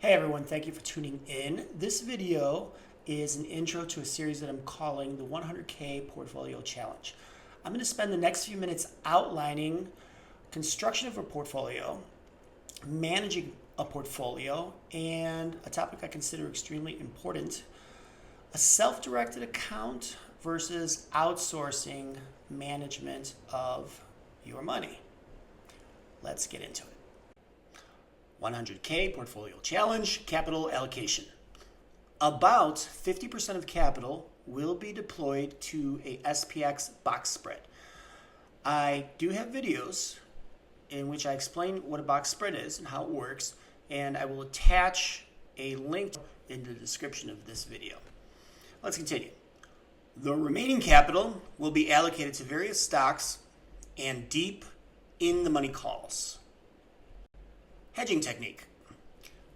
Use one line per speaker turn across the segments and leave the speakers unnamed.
Hey everyone, thank you for tuning in. This video is an intro to a series that I'm calling the 100K Portfolio Challenge. I'm going to spend the next few minutes outlining construction of a portfolio, managing a portfolio, and a topic I consider extremely important, a self-directed account versus outsourcing management of your money. Let's get into it. 100K Portfolio Challenge, capital allocation. About 50% of capital will be deployed to a SPX box spread. I do have videos in which I explain what a box spread is and how it works, and I will attach a link in the description of this video. Let's continue. The remaining capital will be allocated to various stocks and deep in the money calls. Hedging technique.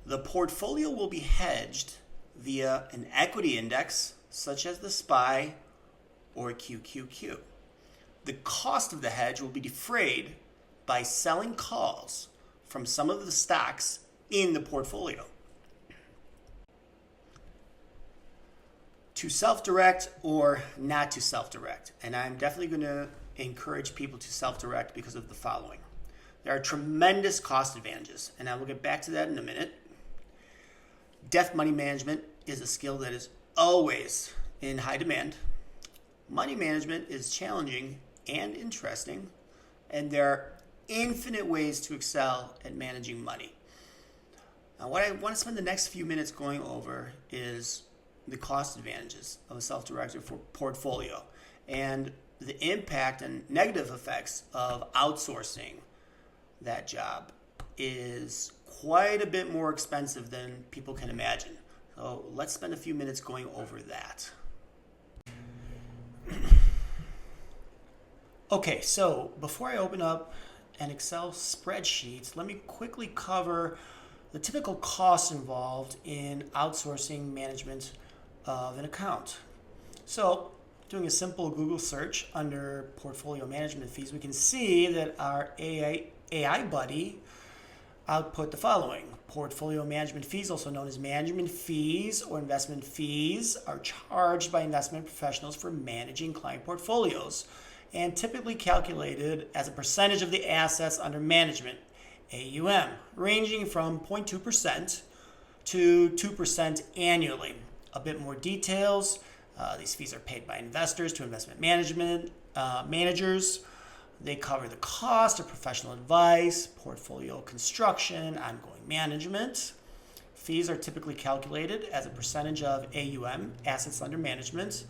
The portfolio will be hedged via an equity index such as the SPY or QQQ. The cost of the hedge will be defrayed by selling calls from some of the stocks in the portfolio. To self-direct or not to self-direct, and I'm definitely going to encourage people to self-direct because of the following. There are tremendous cost advantages, and I will get back to that in a minute. Deft money management is a skill that is always in high demand. Money management is challenging and interesting, and there are infinite ways to excel at managing money. Now, what I want to spend the next few minutes going over is the cost advantages of a self-directed portfolio and the impact and negative effects of outsourcing that job is quite a bit more expensive than people can imagine. So let's spend a few minutes going over that. Okay, so before I open up an Excel spreadsheet, let me quickly cover the typical costs involved in outsourcing management of an account. So doing a simple Google search under portfolio management fees, we can see that our AI buddy output the following. Portfolio management fees, also known as management fees or investment fees, are charged by investment professionals for managing client portfolios and typically calculated as a percentage of the assets under management, AUM, ranging from 0.2% to 2% annually. A bit more details. These fees are paid by investors to investment managers. They cover the cost of professional advice, portfolio construction, ongoing management. Fees are typically calculated as a percentage of AUM, assets under management.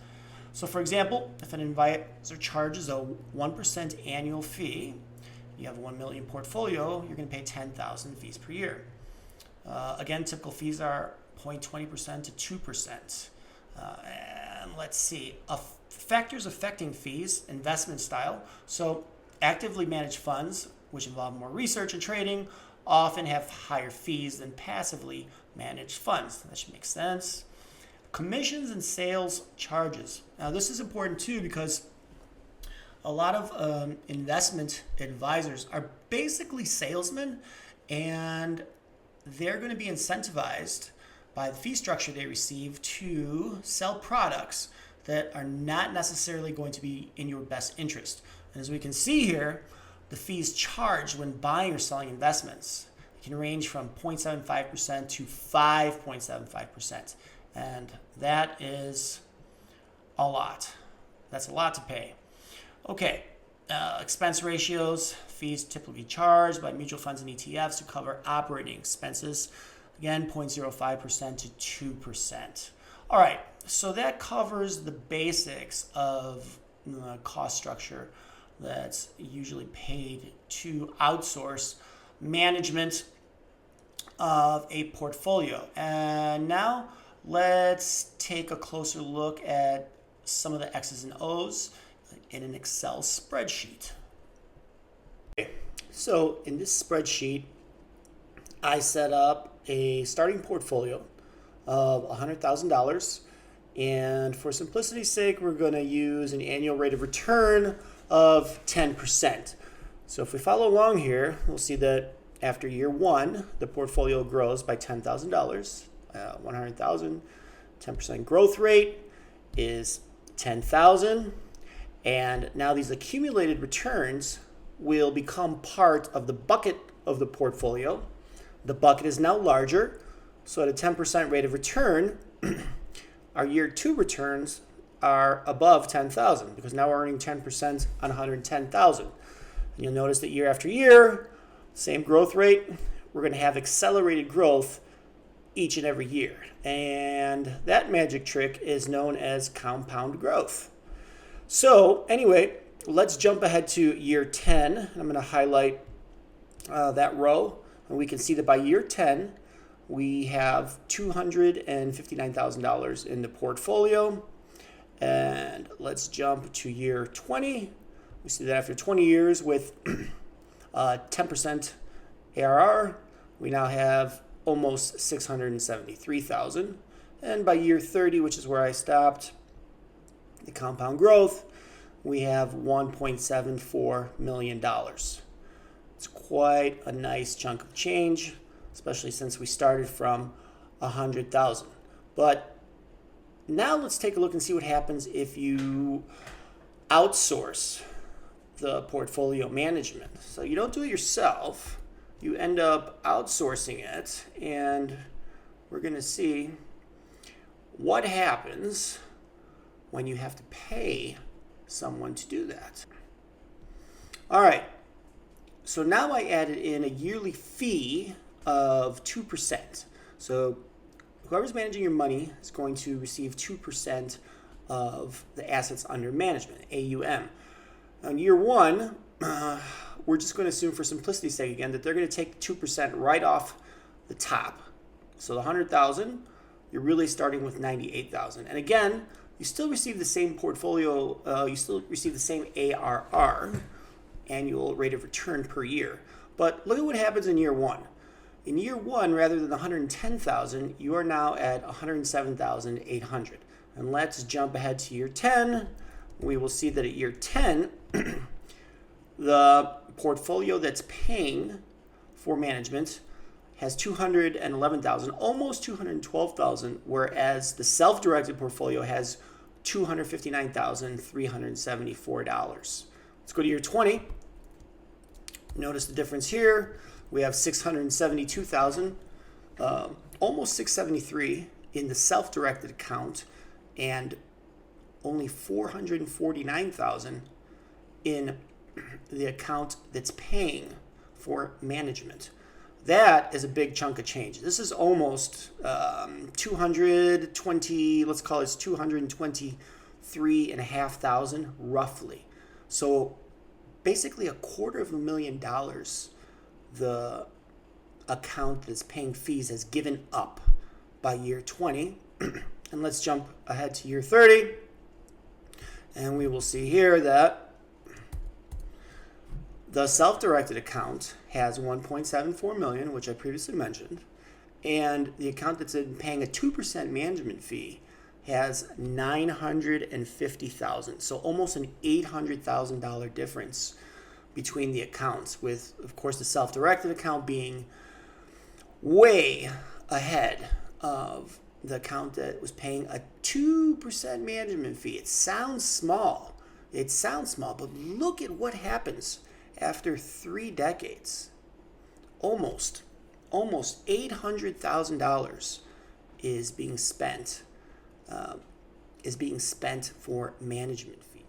So for example, if an advisor charges a 1% annual fee, you have a 1 million portfolio, you're going to pay 10,000 fees per year. Again, typical fees are 0.20% to 2%. And let's see, factors affecting fees, investment style. So actively managed funds, which involve more research and trading, often have higher fees than passively managed funds. That should make sense. Commissions and sales charges. Now this is important too because a lot of investment advisors are basically salesmen, and they're going to be incentivized by the fee structure they receive to sell products that are not necessarily going to be in your best interest. And as we can see here, the fees charged when buying or selling investments can range from 0.75% to 5.75%. And that is a lot. That's a lot to pay. Okay, expense ratios. Fees typically charged by mutual funds and ETFs to cover operating expenses. Again, 0.05% to 2%. All right, so that covers the basics of the cost structure that's usually paid to outsource management of a portfolio. And now let's take a closer look at some of the X's and O's in an Excel spreadsheet. Okay, so in this spreadsheet, I set up a starting portfolio of $100,000, and for simplicity's sake, we're going to use an annual rate of return of 10%. So if we follow along here, we'll see that after year 1, the portfolio grows by $10,000, 100,000. 10% growth rate is 10,000. And now these accumulated returns will become part of the bucket of the portfolio. The bucket is now larger. So at a 10% rate of return, our year 2 returns are above 10,000 because now we're earning 10% on 110,000. And you'll notice that year after year, same growth rate, we're going to have accelerated growth each and every year. And that magic trick is known as compound growth. So anyway, let's jump ahead to year 10. I'm going to highlight that row. And we can see that by year 10, we have $259,000 in the portfolio. And let's jump to year 20. We see that after 20 years with 10% ARR, we now have almost $673,000. And by year 30, which is where I stopped, the compound growth, we have $1.74 million. It's quite a nice chunk of change, especially since we started from 100,000. But now let's take a look and see what happens if you outsource the portfolio management. So you don't do it yourself, you end up outsourcing it, and we're going to see what happens when you have to pay someone to do that. All right, so now I added in a yearly fee of 2%. So whoever's managing your money is going to receive 2% of the assets under management, AUM. On year 1, we're just going to assume for simplicity's sake again that they're going to take 2% right off the top. So the 100,000, you're really starting with 98,000. And again, you still receive the same portfolio, you still receive the same ARR, annual rate of return per year. But look at what happens in year 1. In year 1, rather than 110,000, you are now at 107,800. And let's jump ahead to year 10. We will see that at year 10, the portfolio that's paying for management has 211,000, almost 212,000, whereas the self-directed portfolio has $259,374. Let's go to year 20. Notice the difference here. We have 672,000, almost 673 in the self-directed account, and only 449,000 in the account that's paying for management. That is a big chunk of change. This is almost 220, let's call it 223,500 roughly. So basically $250,000 the account that's paying fees has given up by year 20. And let's jump ahead to year 30. And we will see here that the self-directed account has 1.74 million, which I previously mentioned, and the account that's paying a 2% management fee has 950,000. So almost an $800,000 difference between the accounts, with, of course, the self-directed account being way ahead of the account that was paying a 2% management fee. It sounds small, but look at what happens after 3 decades. Almost $800,000 is being spent for management fees.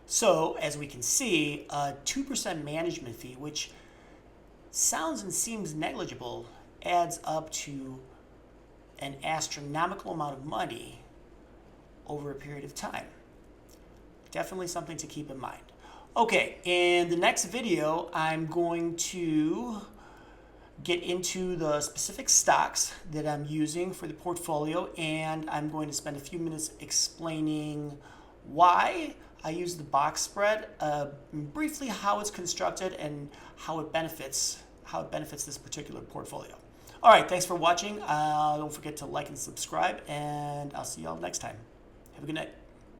So as we can see, a 2% management fee, which sounds and seems negligible, adds up to an astronomical amount of money over a period of time. Definitely something to keep in mind. Okay, in the next video, I'm going to get into the specific stocks that I'm using for the portfolio, and I'm going to spend a few minutes explaining why I use the box spread, briefly how it's constructed and how it benefits this particular portfolio. All right, thanks for watching. Don't forget to like and subscribe, and I'll see you all next time. Have a good night.